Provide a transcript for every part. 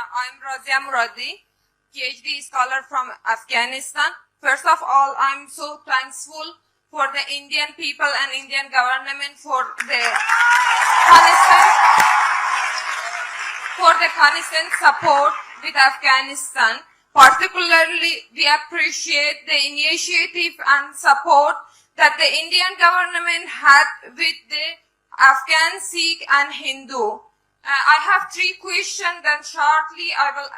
I'm Razia Muradi, PhD scholar from Afghanistan. First of all, I'm so thankful for the Indian people and Indian government for the constant support with Afghanistan. Particularly, we appreciate the initiative and support that the Indian government had with the Afghan, Sikh and Hindu. I have three questions that shortly I will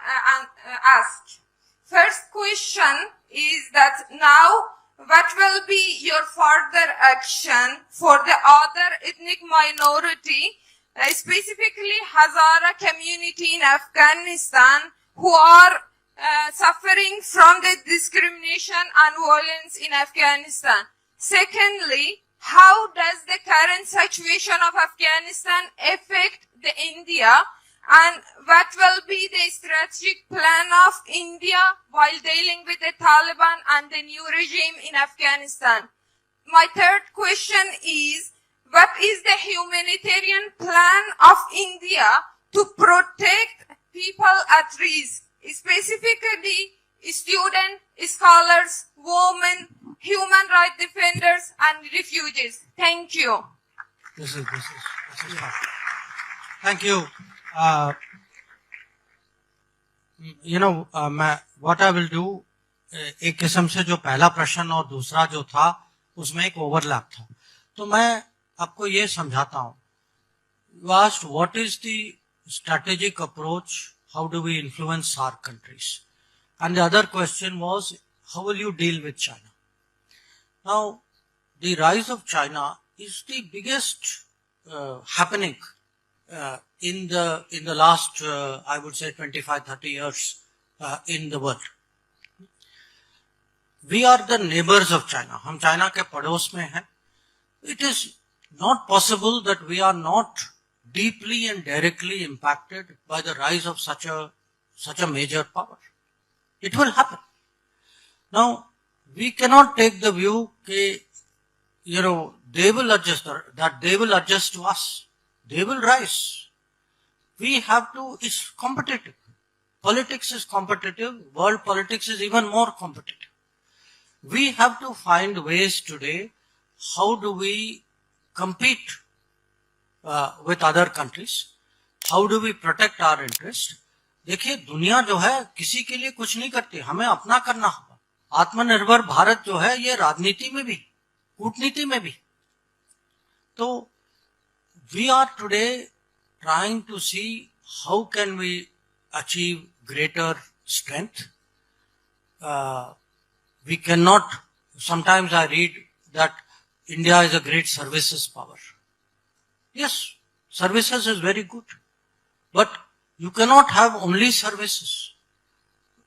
ask. First question is that now what will be your further action for the other ethnic minority, specifically Hazara community in Afghanistan who are suffering from the discrimination and violence in Afghanistan? Secondly, how does the current situation of Afghanistan affect the India, and what will be the strategic plan of India while dealing with the Taliban and the new regime in Afghanistan? My third question is, what is the humanitarian plan of India to protect people at risk, specifically students, scholars, women, human rights defenders and refugees? Thank you. This is fine. Thank you. What I will do, एक किस्म से जो पहला प्रश्न और दूसरा जो था उसमें एक ओवरलैप था, तो मैं आपको ये समझाता हूँ. You asked what is the strategic approach, how do we influence our countries, and the other question was how will you deal with China. Now, the rise of China is the biggest happening in the last I would say 25-30 years in the world. We are the neighbors of China. हम China के पड़ोस में हैं. It is not possible that we are not deeply and directly impacted by the rise of such a major power. It will happen. Now, we cannot take the view that they will adjust to us. They will rise. We have to, it's competitive. Politics is competitive. World politics is even more competitive. We have to find ways today, how do we compete with other countries? How do we protect our interests? देखिए, दुनिया जो है किसी के लिए कुछ नहीं करती, हमें अपना करना होगा. आत्मनिर्भर भारत जो है ये राजनीति में भी, कूटनीति में भी. तो we are today trying to see how can we achieve greater strength. We cannot, sometimes I read that India is a great services power. Yes, services is very good, but you cannot have only services.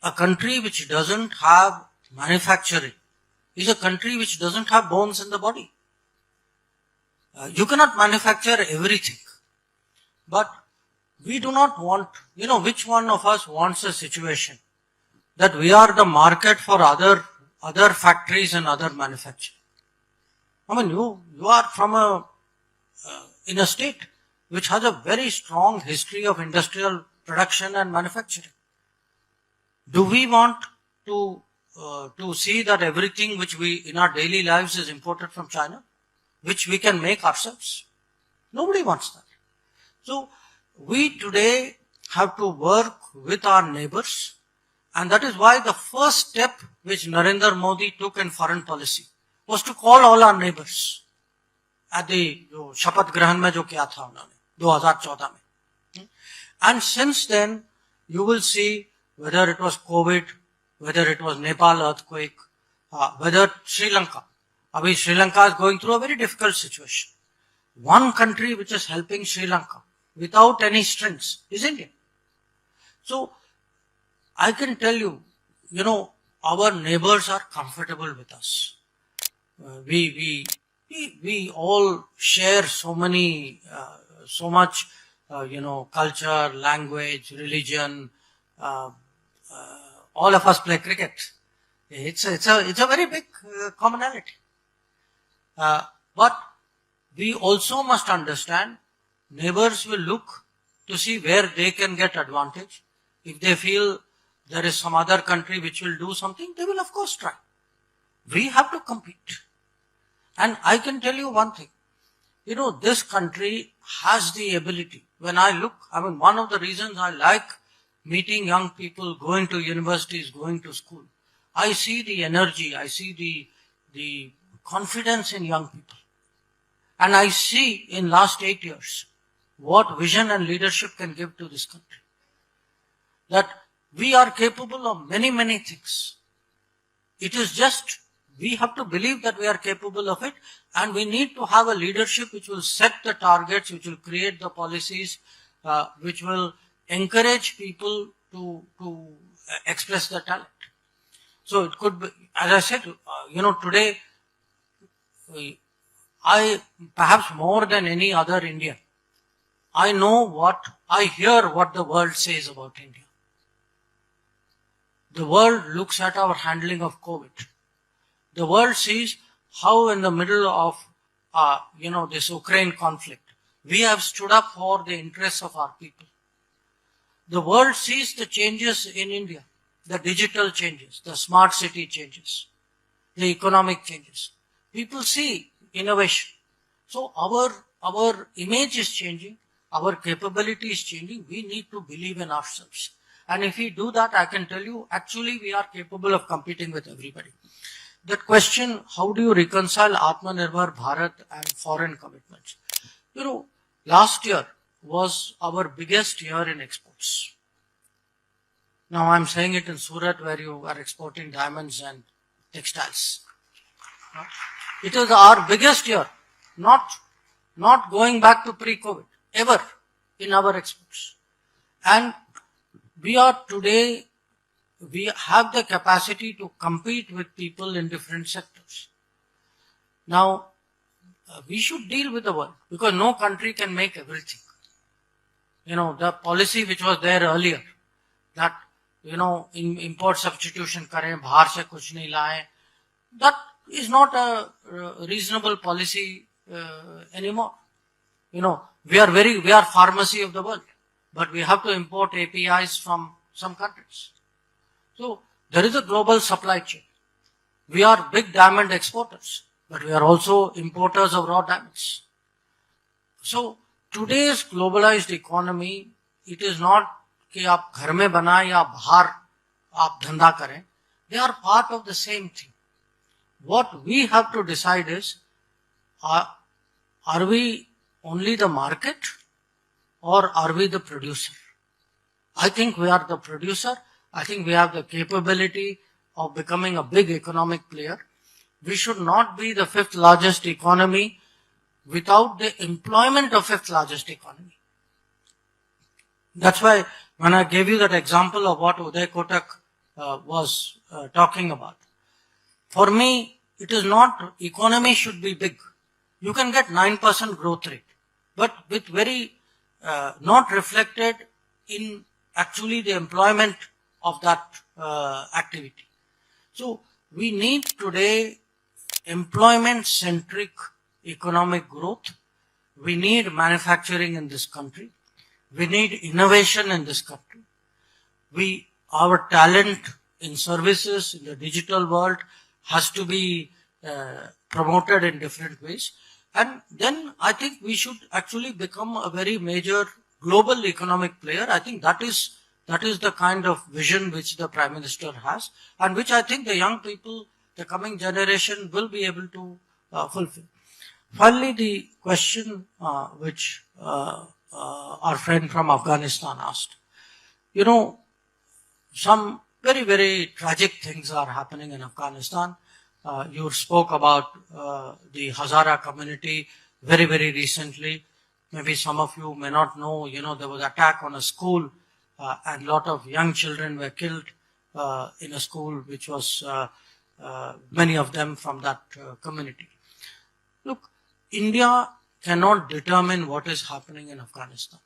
A country which doesn't have manufacturing is a country which doesn't have bones in the body. You cannot manufacture everything. But we do not want, which one of us wants a situation that we are the market for other factories and other manufacturing? I mean, you are from in a state which has a very strong history of industrial production and manufacturing. Do we want to see that everything which we in our daily lives is imported from China, which we can make ourselves? Nobody wants that. So we today have to work with our neighbors, and that is why the first step which Narendra Modi took in foreign policy was to call all our neighbors at the शपथ ग्रहण में जो किया था उन्होंने 2014 में. And since then you will see whether it was COVID, whether it was Nepal earthquake, whether Sri Lanka. Abhi Sri Lanka is going through a very difficult situation. One country which is helping Sri Lanka without any strings is India. So I can tell you, our neighbors are comfortable with us. We all share so much, culture, language, religion. All of us play cricket. It's a very big commonality. But we also must understand neighbors will look to see where they can get advantage. if they feel there is some other country which will do something, they will of course try. We have to compete. And I can tell you one thing. This country has the ability. When I look, one of the reasons I like meeting young people, going to universities, going to school, I see the energy, I see the confidence in young people. And I see in last 8 years what vision and leadership can give to this country. That we are capable of many, many things. It is just, we have to believe that we are capable of it, and we need to have a leadership which will set the targets, which will create the policies, which will encourage people to express their talent. So it could be, as I said, today, I, perhaps more than any other Indian, I hear what the world says about India. The world looks at our handling of COVID. The world sees how in the middle of, this Ukraine conflict, we have stood up for the interests of our people. The world sees the changes in India, the digital changes, the smart city changes, the economic changes. People see innovation. So our image is changing, our capability is changing. We need to believe in ourselves. And if we do that, I can tell you, actually we are capable of competing with everybody. That question, how do you reconcile Atmanirbhar Bharat and foreign commitments? Last year was our biggest year in exports. Now I'm saying it in Surat, where you are exporting diamonds and textiles. It is our biggest year, not going back to pre-COVID, ever in our exports. And we have the capacity to compete with people in different sectors. Now, we should deal with the world, because no country can make everything. The policy which was there earlier, that, import substitution kare, bahar se kuch nahi laye, that is not a reasonable policy anymore. We are pharmacy of the world, but we have to import APIs from some countries. So there is a global supply chain. We are big diamond exporters, but we are also importers of raw diamonds. So today's globalized economy, it is not कि आप घर में बनाएं या बाहर आप धंधा करें. They are part of the same thing. What we have to decide is, are we only the market or are we the producer? I think we are the producer. I think we have the capability of becoming a big economic player. We should not be the 5th largest economy without the employment of 5th largest economy. That's why when I gave you that example of what Uday Kotak was talking about, for me, it is not, economy should be big. You can get 9% growth rate, but with very, not reflected in actually the employment of that activity. So we need today employment-centric economic growth. We need manufacturing in this country. We need innovation in this country. Our talent in services, in the digital world, has to be promoted in different ways. And then I think we should actually become a very major global economic player. I think that is the kind of vision which the Prime Minister has, and which I think the young people, the coming generation, will be able to fulfill. Finally, the question which our friend from Afghanistan asked. Some very, very tragic things are happening in Afghanistan. You spoke about the Hazara community very, very recently. Maybe some of you may not know, there was an attack on a school and a lot of young children were killed in a school which was, many of them from that community. Look, India cannot determine what is happening in Afghanistan.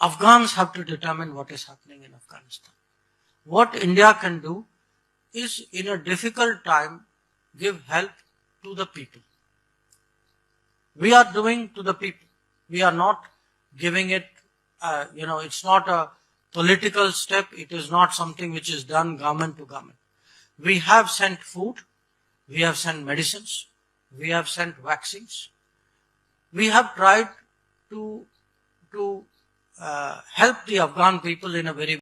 Afghans have to determine what is happening in Afghanistan. What India can do is, in a difficult time, give help to the people. We are doing to the people. We are not giving it, it's not a political step. It is not something which is done government to government. We have sent food, we have sent medicines, we have sent vaccines. We have tried to help the Afghan people in a very